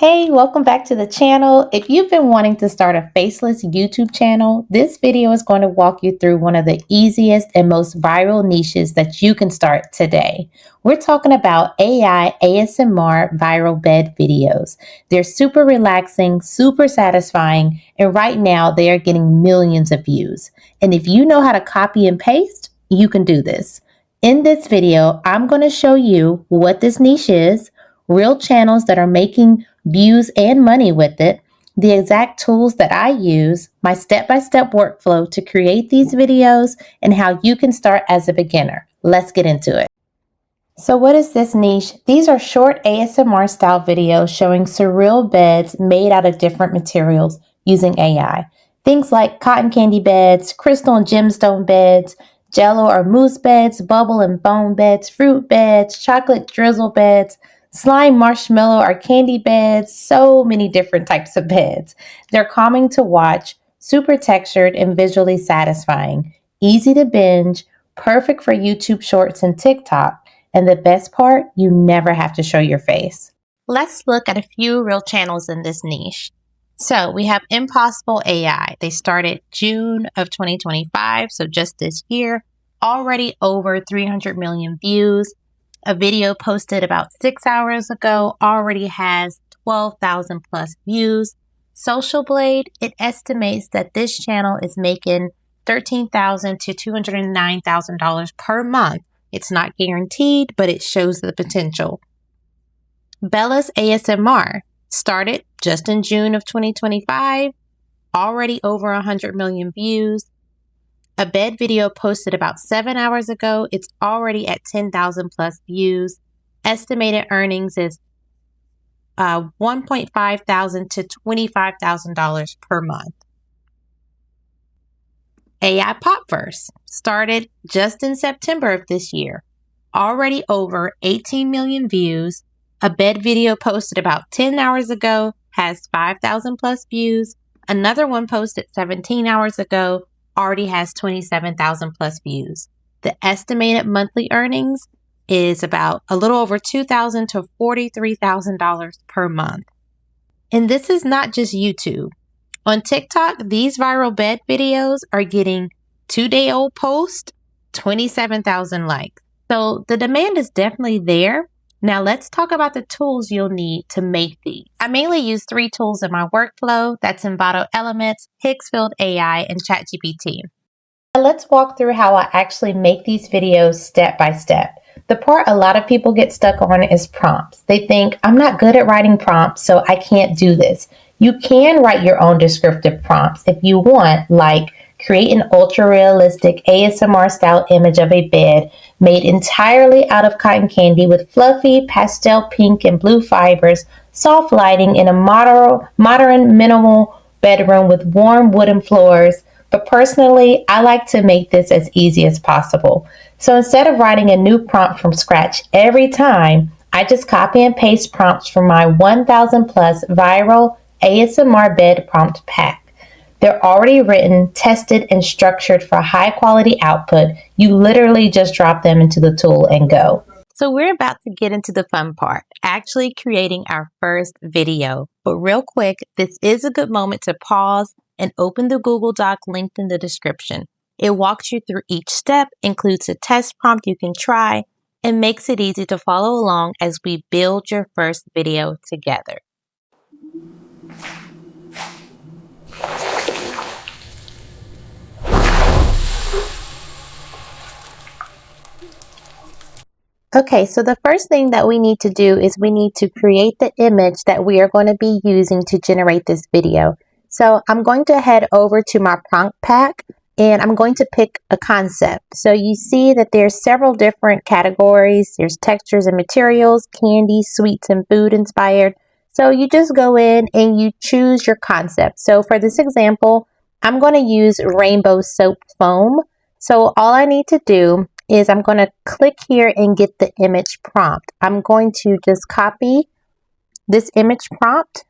Hey, welcome back to the channel. If you've been wanting to start a faceless YouTube channel, this video is going to walk you through one of the easiest and most viral niches that you can start today. We're talking about AI ASMR viral bed videos. They're super relaxing, super satisfying, and right now they are getting millions of views. And if you know how to copy and paste, you can do this. In this video, I'm going to show you what this niche is, real channels that are making views and money with it, the exact tools that I use, my step-by-step workflow to create these videos, and how you can start as a beginner. Let's get into it. So what is this niche? These are short ASMR style videos showing surreal beds made out of different materials using AI. Things like cotton candy beds, crystal and gemstone beds, jello or mousse beds, bubble and foam beds, fruit beds, chocolate drizzle beds, slime marshmallow or candy beds, so many different types of beds. They're calming to watch, super textured and visually satisfying, easy to binge, perfect for YouTube Shorts and TikTok. And the best part, you never have to show your face. Let's look at a few real channels in this niche. So we have Impossible AI. They started June of 2025, so just this year, already over 300 million views. A video posted about 6 hours ago already has 12,000 plus views. Social Blade, it estimates that this channel is making $13,000 to $209,000 per month. It's not guaranteed, but it shows the potential. Bella's ASMR started just in June of 2025, already over 100 million views. A bed video posted about 7 hours ago. It's already at 10,000 plus views. Estimated earnings is $1.5 thousand to $25,000 per month. AI Popverse started just in September of this year. Already over 18 million views. A bed video posted about 10 hours ago has 5,000 plus views. Another one posted 17 hours ago already has 27,000 plus views. The estimated monthly earnings is about a little over $2,000 to $43,000 per month. And this is not just YouTube. On TikTok, these viral bed videos are getting 2-day-old posts, 27,000 likes. So the demand is definitely there. Now let's talk about the tools you'll need to make these. I mainly use 3 tools in my workflow. That's Envato Elements, Higgsfield AI, and ChatGPT. Now let's walk through how I actually make these videos step by step. The part a lot of people get stuck on is prompts. They think, I'm not good at writing prompts, so I can't do this. You can write your own descriptive prompts if you want, like create an ultra-realistic ASMR style image of a bed made entirely out of cotton candy with fluffy pastel pink and blue fibers, soft lighting in a modern minimal bedroom with warm wooden floors. But personally, I like to make this as easy as possible. So instead of writing a new prompt from scratch every time, I just copy and paste prompts from my 1,000 plus viral ASMR bed prompt pack. They're already written, tested, and structured for high quality output. You literally just drop them into the tool and go. So we're about to get into the fun part, actually creating our first video. But real quick, this is a good moment to pause and open the Google Doc linked in the description. It walks you through each step, includes a test prompt you can try, and makes it easy to follow along as we build your first video together. Okay, so the first thing that we need to do is we need to create the image that we are going to be using to generate this video. So I'm going to head over to my prompt pack and I'm going to pick a concept. So you see that there's several different categories. There's textures and materials, candy, sweets, and food inspired. So you just go in and you choose your concept. So for this example, I'm going to use rainbow soap foam. So all I need to do is I'm going to click here and get the image prompt. I'm going to just copy this image prompt.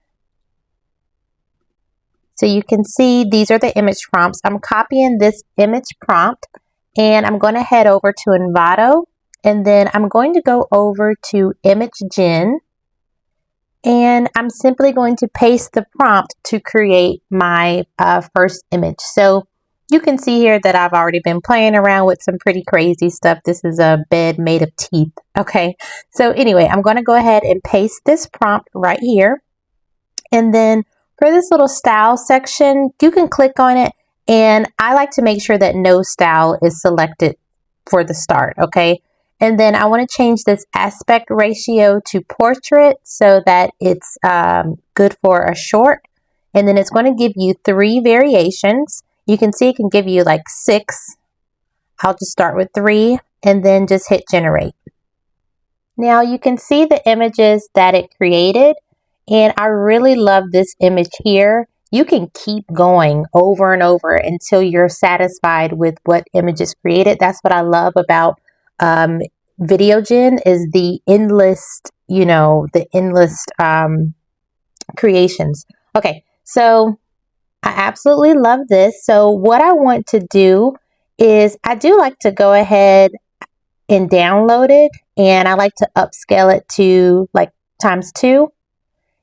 So you can see these are the image prompts. I'm copying this image prompt and I'm going to head over to Envato and then I'm going to go over to Image Gen And I'm simply going to paste the prompt to create my first image. So you can see here that I've already been playing around with some pretty crazy stuff. This is a bed made of teeth. Okay, so anyway, I'm going to go ahead and paste this prompt right here. And then for this little style section, you can click on it. And I like to make sure that no style is selected for the start. Okay. And then I want to change this aspect ratio to portrait so that it's good for a short. And then it's going to give you 3 variations. You can see it can give you like 6. I'll just start with 3 and then just hit generate. Now you can see the images that it created, and I really love this image here. You can keep going over and over until you're satisfied with what image is created. That's what I love about VideoGen is the endless, creations. Okay, so I absolutely love this. So what I want to do is I do like to go ahead and download it, and I like to upscale it to like ×2.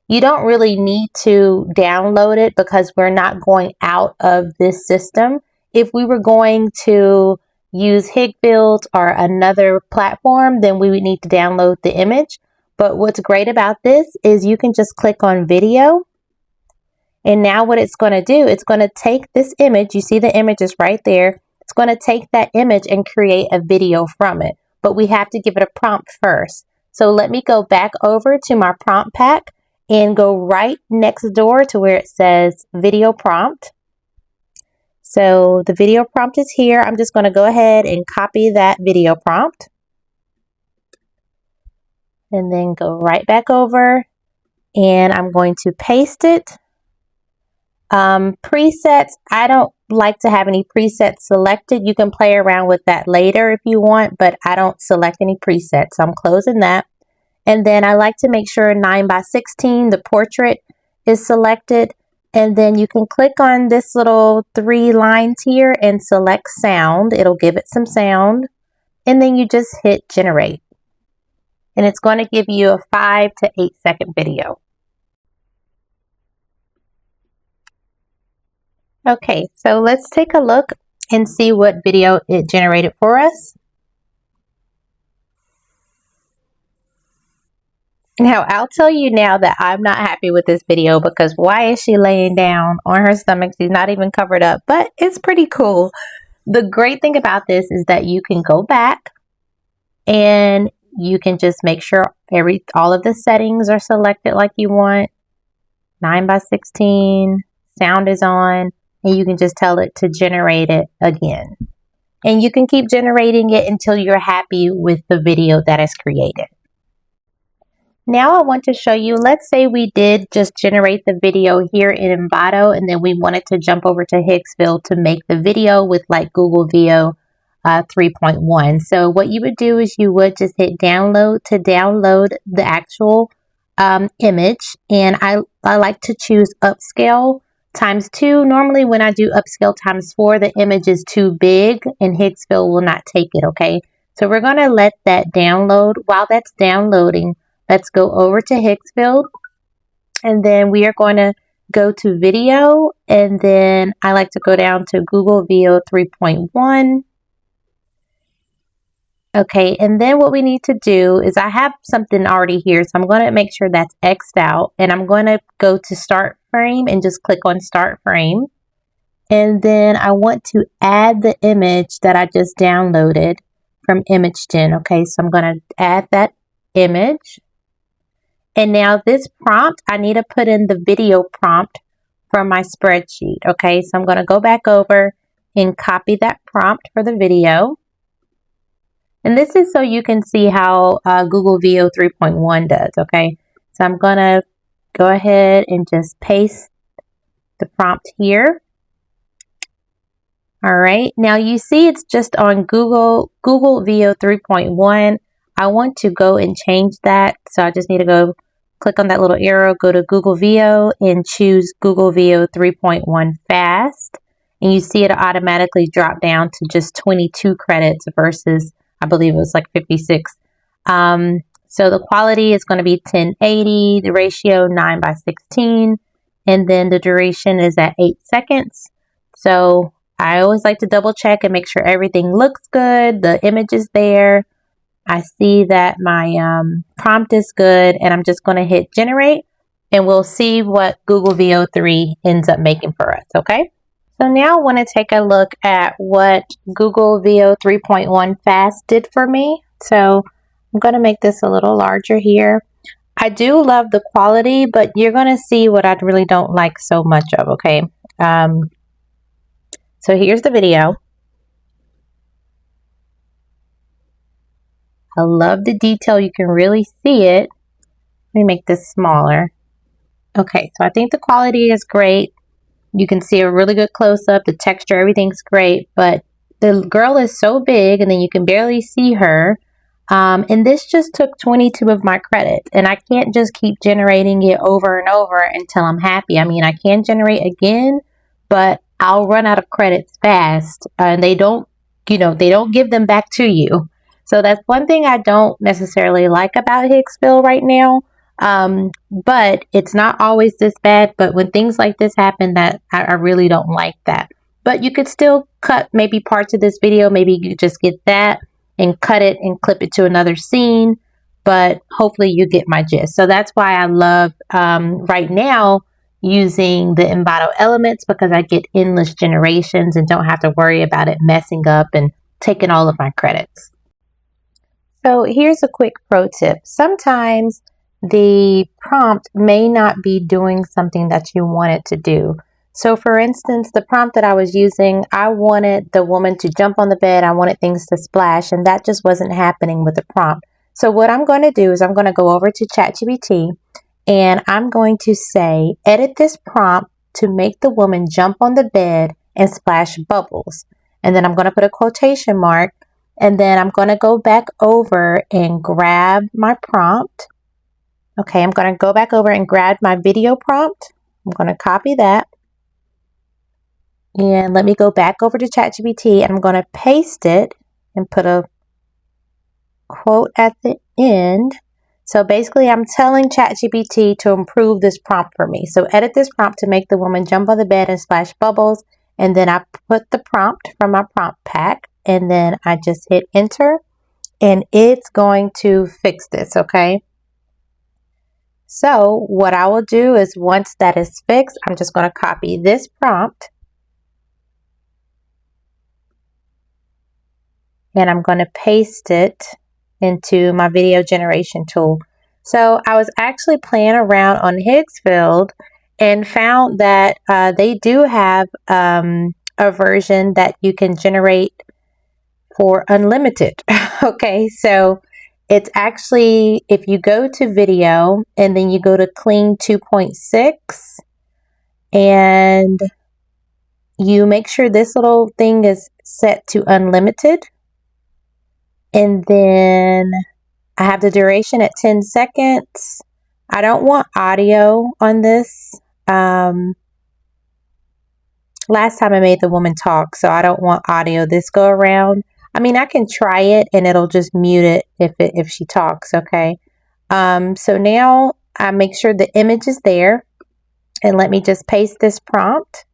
You don't really need to download it because we're not going out of this system. If we were going to use Higbuild or another platform, then we would need to download the image. But what's great about this is you can just click on video. And now what it's going to do, it's going to take this image. You see the image is right there. It's going to take that image and create a video from it. But we have to give it a prompt first. So let me go back over to my prompt pack and go right next door to where it says video prompt. So the video prompt is here. I'm just going to go ahead and copy that video prompt. And then go right back over and I'm going to paste it. Presets, I don't like to have any presets selected. You can play around with that later if you want, but I don't select any presets. So I'm closing that. And then I like to make sure 9:16, the portrait, is selected. And then you can click on this little 3 lines here and select sound. It'll give it some sound. And then you just hit generate. And it's going to give you a 5 to 8 second video. Okay, so let's take a look and see what video it generated for us. Now, I'll tell you now that I'm not happy with this video because why is she laying down on her stomach? She's not even covered up, but it's pretty cool. The great thing about this is that you can go back and you can just make sure all of the settings are selected like you want. 9:16, sound is on, and you can just tell it to generate it again. And you can keep generating it until you're happy with the video that is created. Now I want to show you, let's say we did just generate the video here in Envato and then we wanted to jump over to Higgsville to make the video with like Google Veo 3.1. So what you would do is you would just hit download to download the actual image. And I like to choose upscale ×2. Normally when I do upscale ×4, the image is too big and Higgsville will not take it, okay? So we're going to let that download. While that's downloading, let's go over to Higgsville, and then we are going to go to video, and then I like to go down to Google Veo 3.1. Okay, and then what we need to do is I have something already here, so I'm going to make sure that's X'd out, and I'm going to go to start frame and just click on start frame. And then I want to add the image that I just downloaded from ImageGen. Okay, so I'm going to add that image. And now this prompt, I need to put in the video prompt from my spreadsheet. Okay, so I'm going to go back over and copy that prompt for the video. And this is so you can see how Google Veo 3.1 does. Okay, so I'm going to go ahead and just paste the prompt here. All right, now you see it's just on Google Veo 3.1. I want to go and change that. So I just need to go click on that little arrow, go to Google Veo and choose Google Veo 3.1 Fast. And you see it automatically drop down to just 22 credits versus, I believe it was like 56. So the quality is going to be 1080, the ratio 9:16, and then the duration is at 8 seconds. So I always like to double check and make sure everything looks good, the image is there. I see that my prompt is good, and I'm just going to hit generate, and we'll see what Google VO3 ends up making for us, okay? So now I want to take a look at what Google VO 3.1 Fast did for me. So I'm going to make this a little larger here. I do love the quality, but you're going to see what I really don't like so much of, okay? So here's the video. I love the detail. You can really see it. Let me make this smaller. Okay, so I think the quality is great. You can see a really good close-up. The texture, everything's great, but the girl is so big and then you can barely see her. And this just took 22 of my credits, and I can't just keep generating it over and over until I'm happy. I mean, I can generate again, but I'll run out of credits fast, and they don't give them back to you. So that's one thing I don't necessarily like about Hicksville right now. But it's not always this bad. But when things like this happen, that I really don't like that. But you could still cut maybe parts of this video. Maybe you just get that and cut it and clip it to another scene, but hopefully you get my gist. So that's why I love right now using the Envato elements, because I get endless generations and don't have to worry about it messing up and taking all of my credits. So here's a quick pro tip. Sometimes the prompt may not be doing something that you want it to do. So for instance, the prompt that I was using, I wanted the woman to jump on the bed. I wanted things to splash, and that just wasn't happening with the prompt. So what I'm going to do is I'm going to go over to ChatGPT, and I'm going to say, edit this prompt to make the woman jump on the bed and splash bubbles. And then I'm going to put a quotation mark, and then I'm going to go back over and grab my prompt. Okay, I'm going to go back over and grab my video prompt. I'm going to copy that. And let me go back over to ChatGPT, and I'm going to paste it and put a quote at the end. So basically, I'm telling ChatGPT to improve this prompt for me. So edit this prompt to make the woman jump on the bed and splash bubbles. And then I put the prompt from my prompt pack, and then I just hit enter, and it's going to fix this, okay? So what I will do is, once that is fixed, I'm just going to copy this prompt, and I'm going to paste it into my video generation tool. So I was actually playing around on Hicksville and found that they do have a version that you can generate for unlimited. Okay, so it's actually, if you go to video and then you go to Clean 2.6 and you make sure this little thing is set to unlimited, and then I have the duration at 10 seconds. I don't want audio on this. Last time I made the woman talk, so I don't want audio this go around. I mean, I can try it and it'll just mute it if she talks, okay? So now I make sure the image is there, and let me just paste this prompt.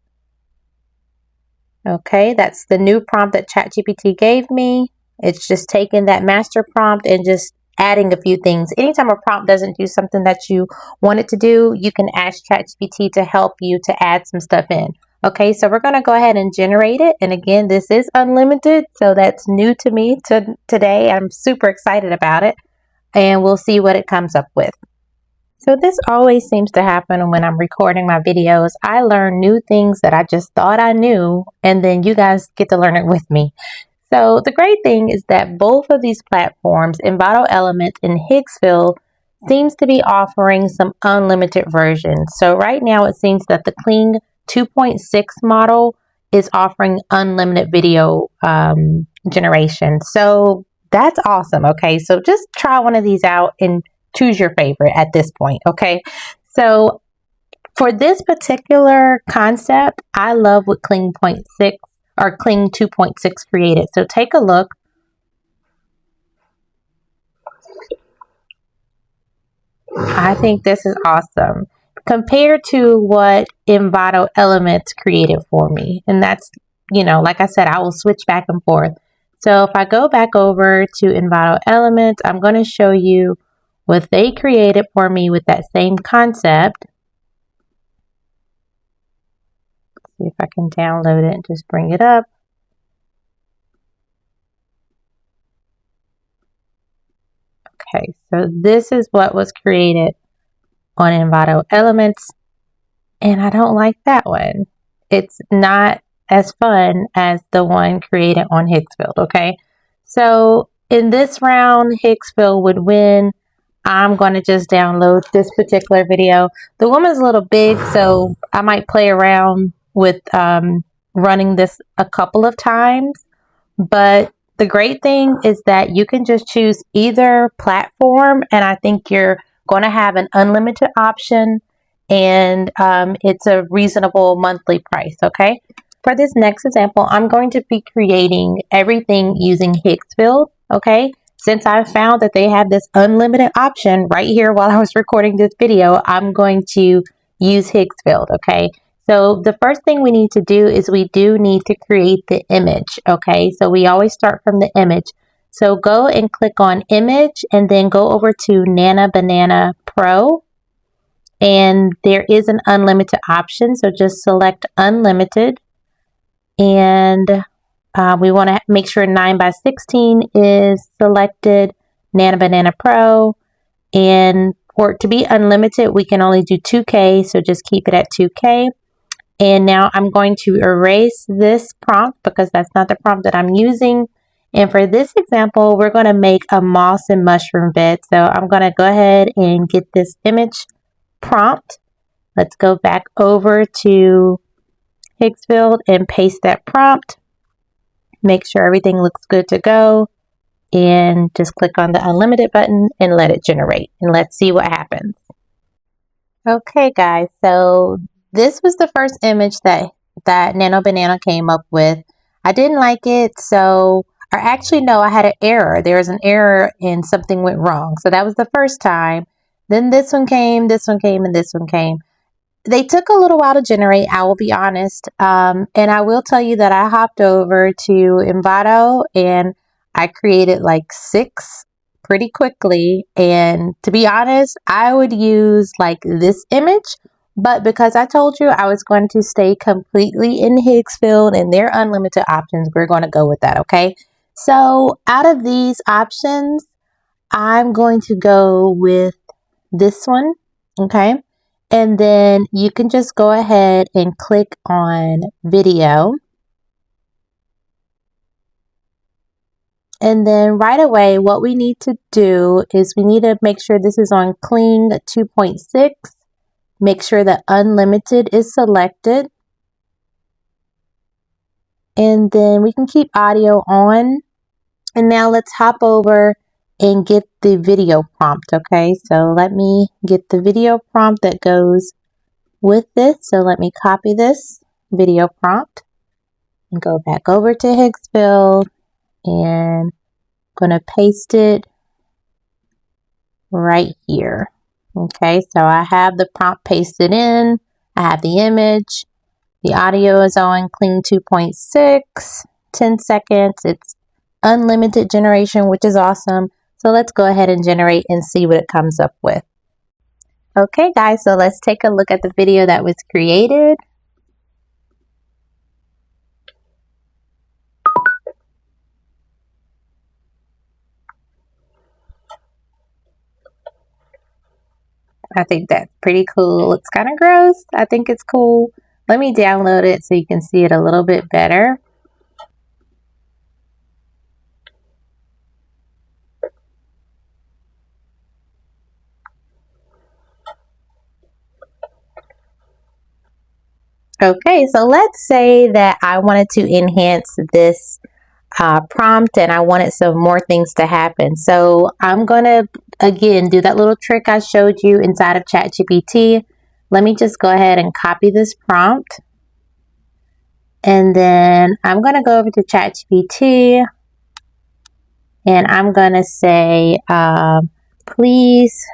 Okay, that's the new prompt that ChatGPT gave me. It's just taking that master prompt and just adding a few things. Anytime a prompt doesn't do something that you want it to do, you can ask ChatGPT to help you to add some stuff in. Okay, so we're going to go ahead and generate it. And again, this is unlimited, so that's new to me today. I'm super excited about it, and we'll see what it comes up with. So this always seems to happen when I'm recording my videos. I learn new things that I just thought I knew, and then you guys get to learn it with me. So the great thing is that both of these platforms, Envato Elements and Hicksville, seems to be offering some unlimited versions. So right now it seems that the Clean 2.6 model is offering unlimited video generation. So that's awesome. Okay, so just try one of these out and choose your favorite at this point. Okay, so for this particular concept, I love what Clean 0.6 or Clean 2.6 created. So take a look. I think this is awesome compared to what Envato Elements created for me. And that's, like I said, I will switch back and forth. So if I go back over to Envato Elements, I'm going to show you what they created for me with that same concept. See if I can download it and just bring it up. Okay, so this is what was created on Envato Elements, and I don't like that one. It's not as fun as the one created on Hicksfield, okay? So in this round, Hicksfield would win. I'm going to just download this particular video. The woman's a little big, so I might play around with running this a couple of times. But the great thing is that you can just choose either platform, and I think you're going to have an unlimited option, and it's a reasonable monthly price, okay? For this next example, I'm going to be creating everything using Hicksfield, okay? Since I found that they have this unlimited option right here while I was recording this video, I'm going to use Hicksfield, okay? So the first thing we need to do is we do need to create the image, okay? So we always start from the image. So go and click on image and then go over to Nana Banana Pro. And there is an unlimited option, so just select unlimited. And we want to make sure 9x16 is selected, Nana Banana Pro. And for it to be unlimited, we can only do 2K, so just keep it at 2K. And now I'm going to erase this prompt because that's not the prompt that I'm using. And for this example, we're going to make a moss and mushroom bed. So I'm going to go ahead and get this image prompt. Let's go back over to Hicksfield and paste that prompt. Make sure everything looks good to go. And just click on the unlimited button and let it generate. And let's see what happens. Okay, guys, so this was the first image that Nano Banana came up with. I didn't like it, so, or actually no, I had an error. There was an error and something went wrong. So that was the first time. Then this one came, and this one came. They took a little while to generate, I will be honest. And I will tell you that I hopped over to Envato and I created like 6 pretty quickly. And to be honest, I would use like this image, but because I told you I was going to stay completely in Hicksfield and their unlimited options, we're going to go with that, okay? So out of these options, I'm going to go with this one, okay? And then you can just go ahead and click on video. And then right away, what we need to do is we need to make sure this is on Clean 2.6. Make sure that Unlimited is selected. And then we can keep audio on. And now let's hop over and get the video prompt, okay? So let me get the video prompt that goes with this. So let me copy this video prompt and go back over to Hicksfield and I'm going to paste it right here. Okay, so I have the prompt pasted in. I have the image. The audio is on Clean 2.6, 10 seconds. It's unlimited generation, which is awesome. So let's go ahead and generate and see what it comes up with. Okay, guys, so let's take a look at the video that was created. I think that's pretty cool. It's kind of gross. I think it's cool. Let me download it so you can see it a little bit better. Okay, so let's say that I wanted to enhance this prompt and I wanted some more things to happen. So I'm going to, again, do that little trick I showed you inside of ChatGPT. Let me just go ahead and copy this prompt. And then I'm going to go over to ChatGPT and I'm going to say, please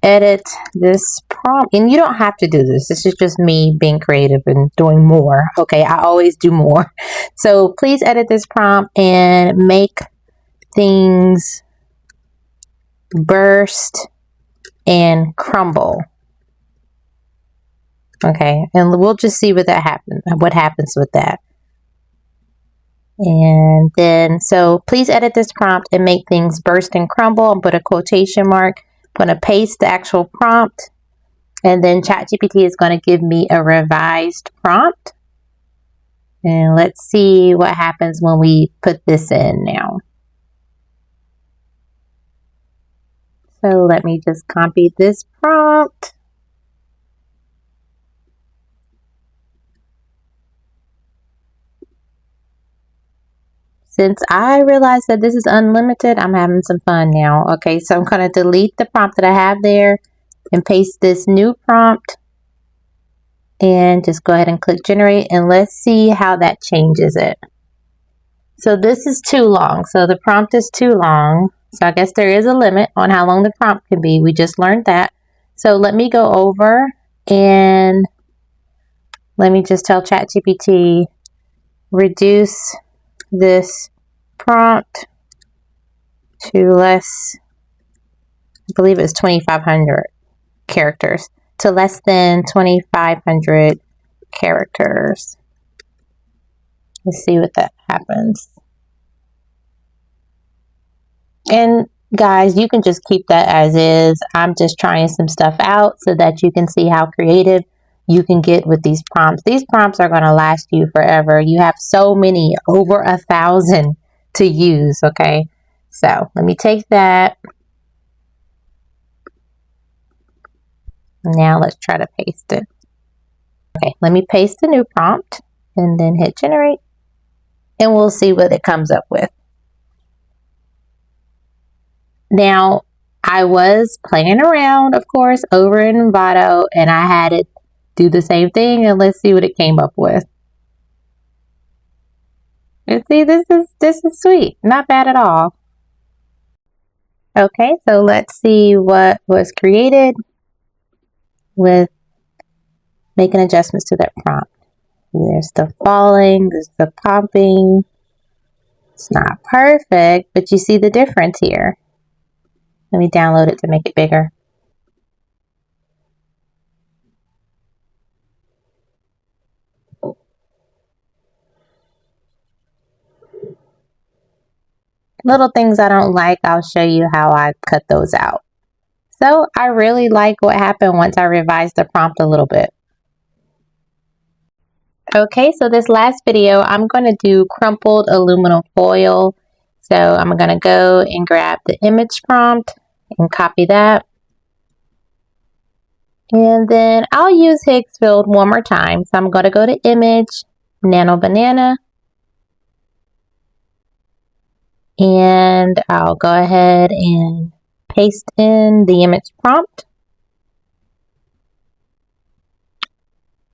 edit this prompt. And you don't have to do this. This is just me being creative and doing more. Okay, I always do more. So please edit this prompt and make things burst and crumble. Okay, and we'll just see what happens with that. And then, so please edit this prompt and make things burst and crumble, and put a quotation mark. I'm going to paste the actual prompt, and then ChatGPT is going to give me a revised prompt. And let's see what happens when we put this in now. So let me just copy this prompt. Since I realized that this is unlimited, I'm having some fun now. Okay, so I'm going to delete the prompt that I have there and paste this new prompt. And just go ahead and click generate, and let's see how that changes it. So this is too long. So the prompt is too long. So I guess there is a limit on how long the prompt can be. We just learned that. So let me go over and let me just tell ChatGPT, reduce this prompt to less, I believe it's 2,500 characters, to less than 2,500 characters. Let's see what that happens. And guys, you can just keep that as is. I'm just trying some stuff out so that you can see how creative you can get with these prompts. These prompts are going to last you forever. You have so many, over 1,000 to use, okay? So let me take that. Now let's try to paste it. Okay, let me paste the new prompt and then hit generate, and we'll see what it comes up with. Now, I was playing around, of course, over in Envato, and I had it do the same thing, and let's see what it came up with. And see, this is sweet. Not bad at all. Okay, so let's see what was created with making adjustments to that prompt. There's the falling, there's the popping. It's not perfect, but you see the difference here. Let me download it to make it bigger. Little things I don't like, I'll show you how I cut those out. So I really like what happened once I revised the prompt a little bit. Okay, so this last video, I'm going to do crumpled aluminum foil. So I'm going to go and grab the image prompt and copy that. And then I'll use Higgsfield one more time. So I'm going to go to image, nano banana. And I'll go ahead and paste in the image prompt.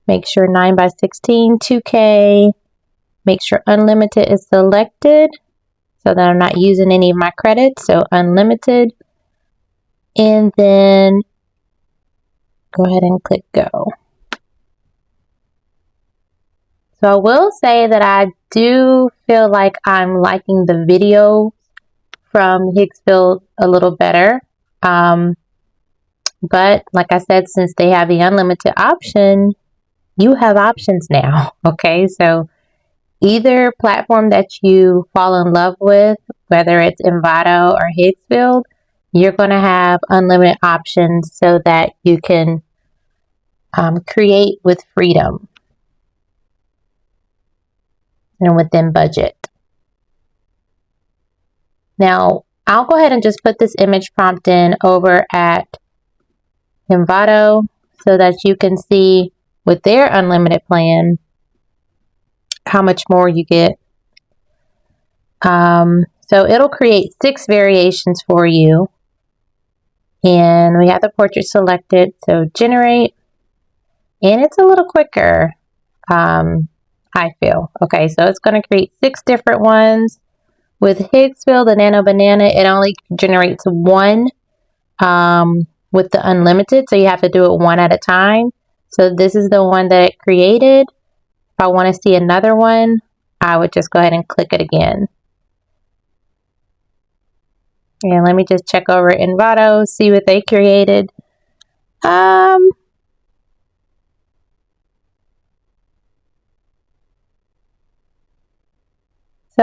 Make sure 9x16, 2K. Make sure unlimited is selected so that I'm not using any of my credits. So unlimited. And then go ahead and click go. So I will say that I do feel like I'm liking the video from Higgsfield a little better. But like I said, since they have the unlimited option, you have options now. Okay, so either platform that you fall in love with, whether it's Envato or Higgsfield, you're going to have unlimited options so that you can create with freedom and within budget. Now, I'll go ahead and just put this image prompt in over at Envato so that you can see with their unlimited plan how much more you get. So it'll create 6 variations for you. And we have the portrait selected, so generate. And it's a little quicker, I feel. Okay, so it's going to create 6 different ones. With Higgsfield, the Nano Banana, it only generates one with the unlimited, so you have to do it one at a time. So this is the one that it created. If I want to see another one, I would just go ahead and click it again. And let me just check over Envato, see what they created. So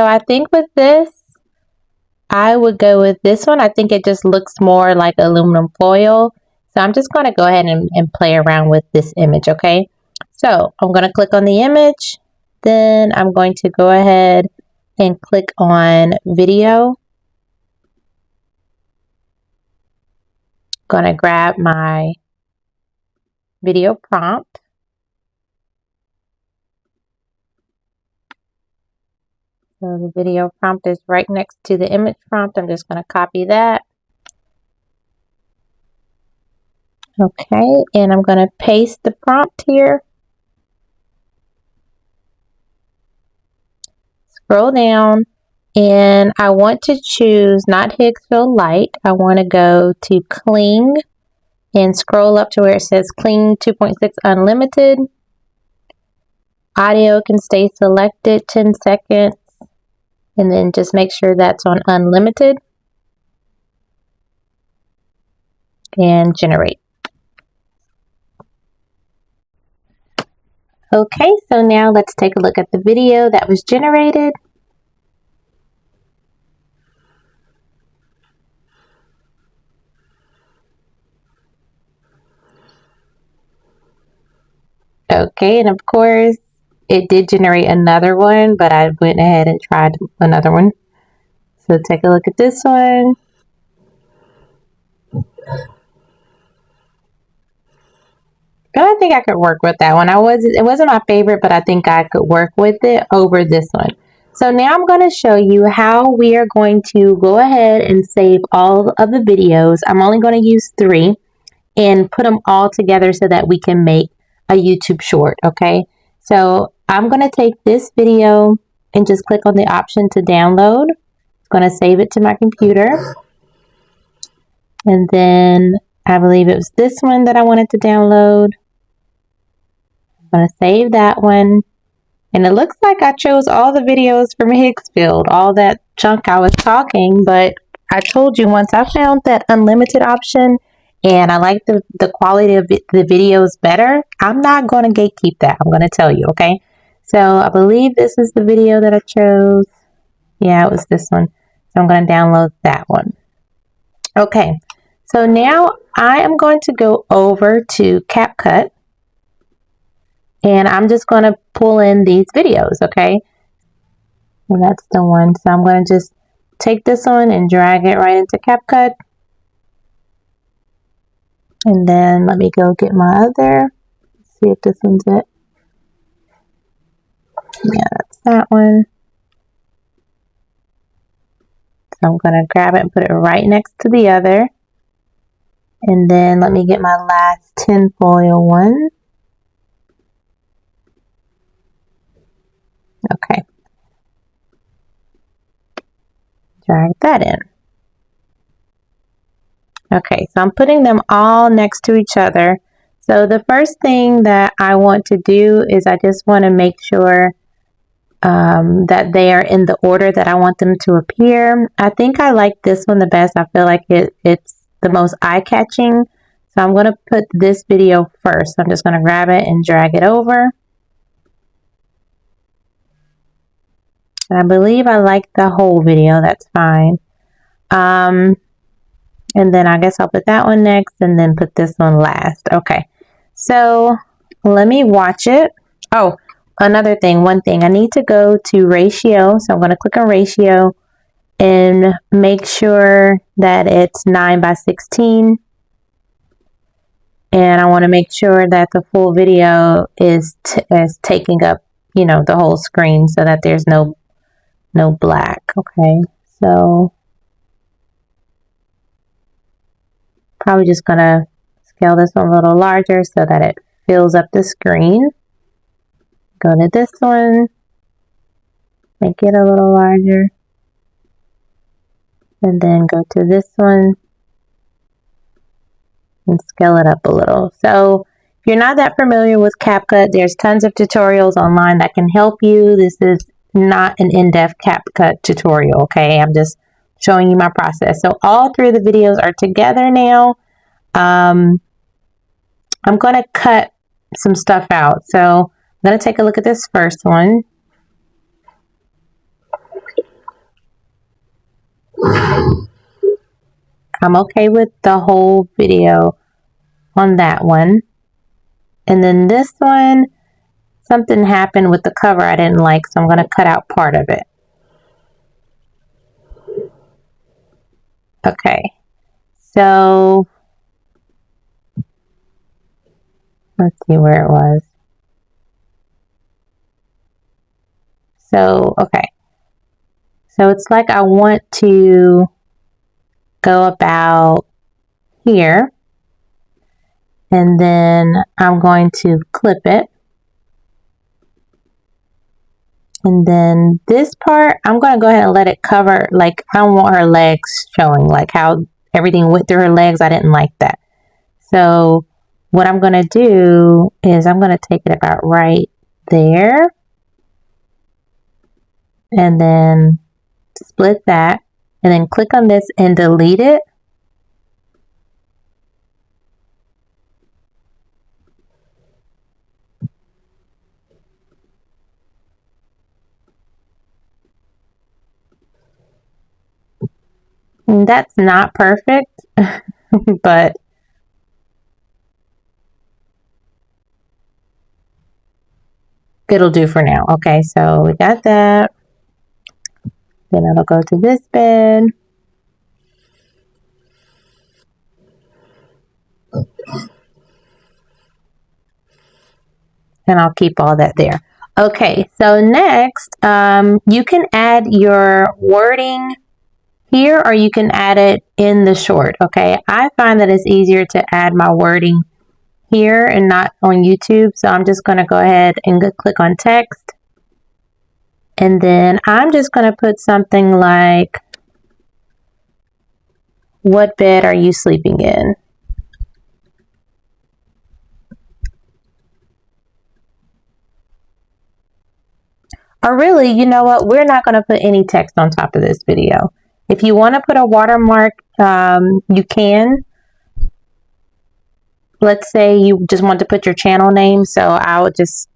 I think with this, I would go with this one. I think it just looks more like aluminum foil. So I'm just going to go ahead and play around with this image, okay? So I'm going to click on the image. Then I'm going to go ahead and click on video. Going to grab my video prompt. So the video prompt is right next to the image prompt. I'm just going to copy that. Okay, and I'm going to paste the prompt here. Scroll down, and I want to choose not Higgsville Light. I want to go to Cling and scroll up to where it says Cling 2.6 Unlimited. Audio can stay selected 10 seconds, and then just make sure that's on Unlimited and generate. Okay, so now let's take a look at the video that was generated. Okay, and of course, it did generate another one, but I went ahead and tried another one. So take a look at this one. I think I could work with that one. It wasn't my favorite, but I think I could work with it over this one. So now I'm going to show you how we are going to go ahead and save all of the videos. I'm only going to use 3 and put them all together so that we can make a YouTube short, okay? So I'm going to take this video and just click on the option to download. It's going to save it to my computer. And then I believe it was this one that I wanted to download. I'm going to save that one. And it looks like I chose all the videos from Higgsville, all that junk I was talking, but I told you once I found that unlimited option and I like the quality of the videos better, I'm not going to gatekeep that. I'm going to tell you, okay? So I believe this is the video that I chose. Yeah, it was this one. So I'm going to download that one. Okay, so now I am going to go over to CapCut. And I'm just going to pull in these videos, okay? And that's the one. So I'm going to just take this one and drag it right into CapCut. And then let me go get my other. See if this one's it. Yeah, that's that one. So I'm going to grab it and put it right next to the other. And then let me get my last tinfoil one. Okay. Drag that in. Okay, so I'm putting them all next to each other. So the first thing that I want to do is I just want to make sure that they are in the order that I want them to appear. I think I like this one the best. I feel like it's the most eye-catching. So I'm going to put this video first. I'm just going to grab it and drag it over. And I believe I like the whole video. That's fine. And then I guess I'll put that one next and then put this one last. Okay. So let me watch it. Oh, another thing, one thing. I need to go to ratio. So I'm going to click on ratio and make sure that it's 9:16. And I want to make sure that the full video is taking up, you know, the whole screen so that there's no black. Okay. So probably just going to scale this one a little larger so that it fills up the screen. Go to this one, make it a little larger, and then go to this one and scale it up a little. So if you're not that familiar with CapCut, there's tons of tutorials online that can help you. This is not an in-depth CapCut tutorial, okay? I'm just showing you my process. So all three of the videos are together now. I'm going to cut some stuff out. So I'm going to take a look at this first one. I'm okay with the whole video on that one. And then this one, something happened with the cover I didn't like, so I'm going to cut out part of it. Okay, so let's see where it was. So, okay. So it's like I want to go about here, and then I'm going to clip it. And then this part, I'm going to go ahead and let it cover, like I don't want her legs showing, like how everything went through her legs. I didn't like that. So what I'm going to do is I'm going to take it about right there. And then split that. And then click on this and delete it. And that's not perfect, but it'll do for now. Okay, so we got that. Then it'll go to this bed. And I'll keep all that there. Okay, so next, you can add your wording here, or you can add it in the short, okay? I find that it's easier to add my wording here and not on YouTube, so I'm just going to go ahead and click on text. And then I'm just going to put something like, what bed are you sleeping in? Or really, you know what? We're not going to put any text on top of this video. If you want to put a watermark, you can. Let's say you just want to put your channel name. So let's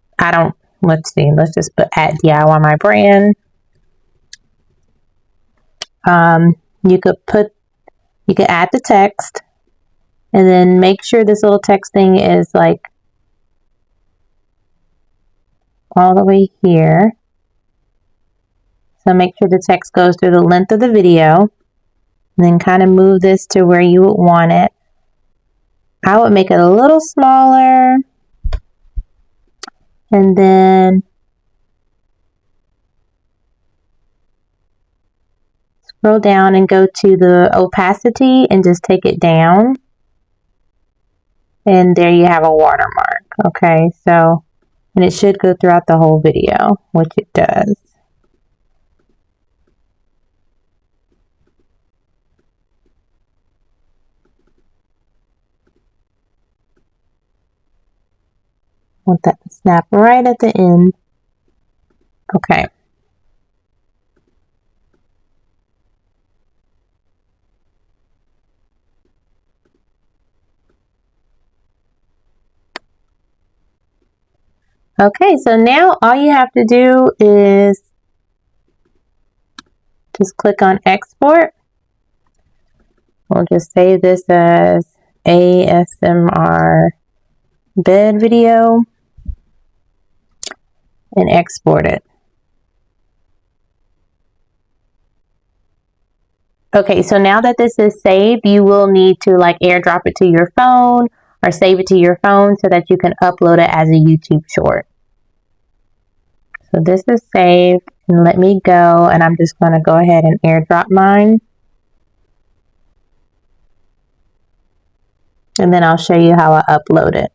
just put at D.I.Y my brand. You could add the text, and then make sure this little text thing is like all the way here. So make sure the text goes through the length of the video, and then kind of move this to where you would want it. I would make it a little smaller, and then scroll down and go to the opacity and just take it down. And there you have a watermark. Okay, so, and it should go throughout the whole video, which it does. Want that to snap right at the end. Okay. Okay, so now all you have to do is just click on export. We'll just save this as ASMR bed video and export it. Okay, so now that this is saved, you will need to like airdrop it to your phone or save it to your phone so that you can upload it as a YouTube short. So this is saved, and let me go, and I'm just going to go ahead and airdrop mine. And then I'll show you how I upload it.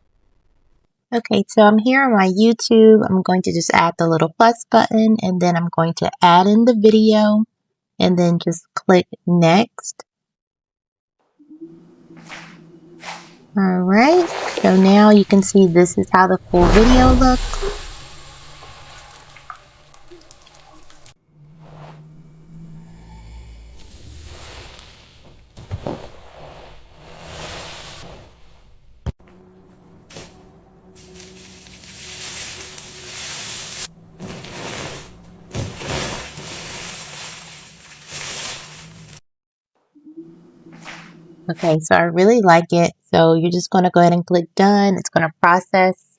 Okay, so I'm here on my YouTube. I'm going to just add the little plus button, and then I'm going to add in the video, and then just click next. Alright, so now you can see this is how the full video looks. Okay, so I really like it. So you're just going to go ahead and click done. It's going to process.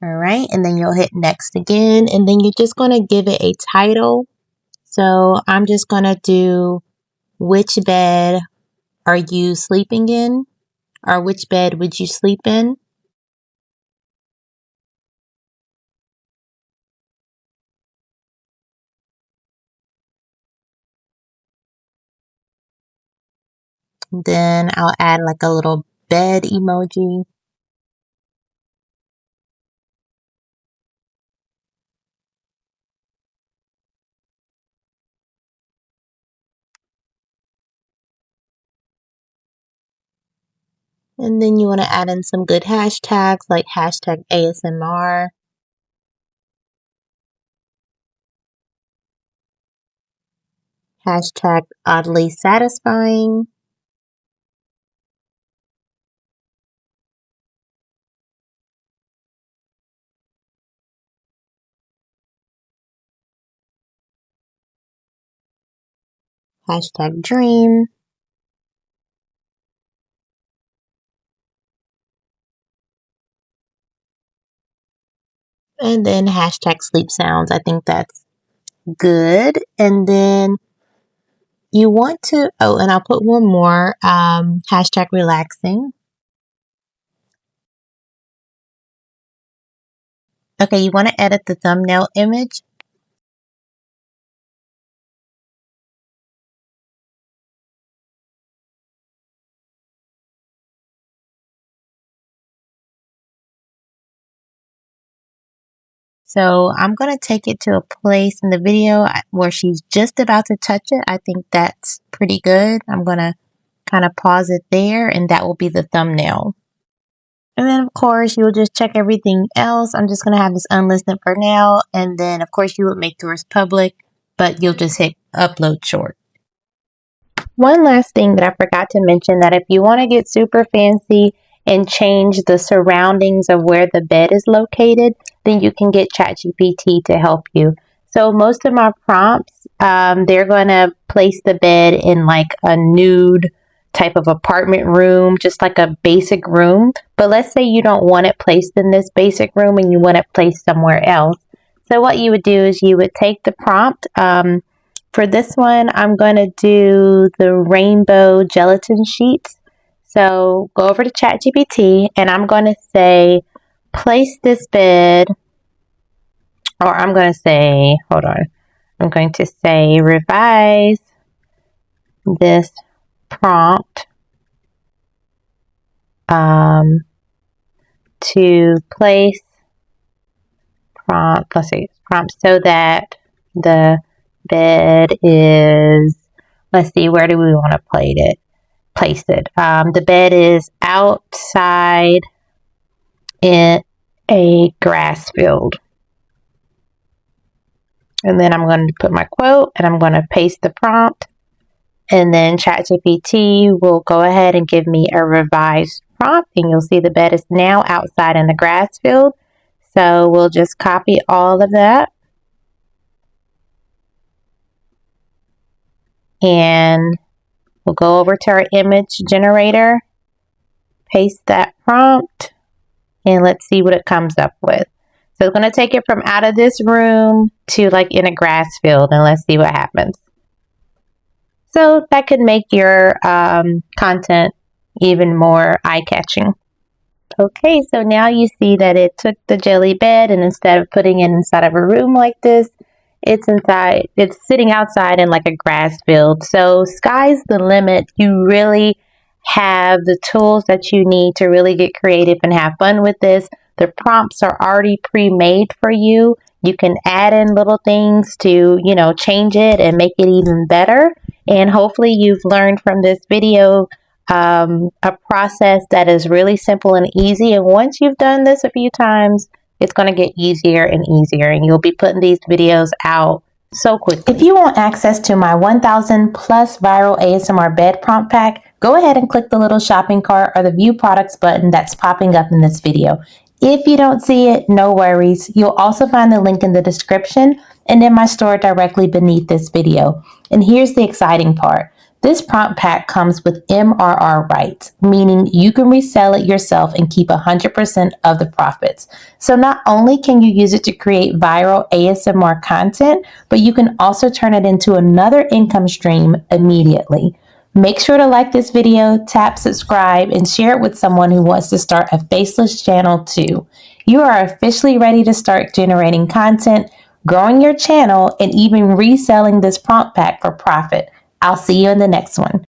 All right, and then you'll hit next again, and then you're just going to give it a title. So I'm just going to do which bed are you sleeping in? Or which bed would you sleep in? Then I'll add like a little bed emoji. And then you want to add in some good hashtags like hashtag ASMR, hashtag oddly satisfying, hashtag dream, and then hashtag sleep sounds. I think that's good. And then you want to, oh, and I'll put one more, hashtag relaxing. Okay, you want to edit the thumbnail image. So I'm going to take it to a place in the video where she's just about to touch it. I think that's pretty good. I'm going to kind of pause it there, and that will be the thumbnail. And then, of course, you'll just check everything else. I'm just going to have this unlisted for now. And then, of course, you would make yours public, but you'll just hit upload short. One last thing that I forgot to mention, that if you want to get super fancy and change the surroundings of where the bed is located, then you can get ChatGPT to help you. So most of my prompts, they're going to place the bed in like a nude type of apartment room, just like a basic room. But let's say you don't want it placed in this basic room and you want it placed somewhere else. So what you would do is you would take the prompt. For this one, I'm going to do the rainbow gelatin sheets. So go over to ChatGPT and I'm going to say, place this bed, or I'm going to say, hold on. I'm going to say, revise this prompt to place prompt, let's see, prompt so that the bed is, let's see, where do we want to place it? The bed is outside in a grass field. And then I'm going to put my quote and I'm going to paste the prompt. And then ChatGPT will go ahead and give me a revised prompt. And you'll see the bed is now outside in the grass field. So we'll just copy all of that. And we'll go over to our image generator, paste that prompt, and let's see what it comes up with. So it's going to take it from out of this room to like in a grass field, and let's see what happens. So that could make your content even more eye-catching. Okay, so now you see that it took the jelly bed, and instead of putting it inside of a room like this, it's sitting outside in like a grass field. So sky's the limit. You really have the tools that you need to really get creative and have fun with this. The prompts are already pre-made for you. You can add in little things to, change it and make it even better. And hopefully you've learned from this video a process that is really simple and easy. And once you've done this a few times, it's going to get easier and easier, and you'll be putting these videos out so quickly. If you want access to my 1000 plus viral ASMR bed prompt pack, go ahead and click the little shopping cart or the view products button that's popping up in this video. If you don't see it, no worries. You'll also find the link in the description and in my store directly beneath this video. And here's the exciting part. This prompt pack comes with MRR rights, meaning you can resell it yourself and keep 100% of the profits. So not only can you use it to create viral ASMR content, but you can also turn it into another income stream immediately. Make sure to like this video, tap subscribe, and share it with someone who wants to start a Faceless channel too. You are officially ready to start generating content, growing your channel, and even reselling this prompt pack for profit. I'll see you in the next one.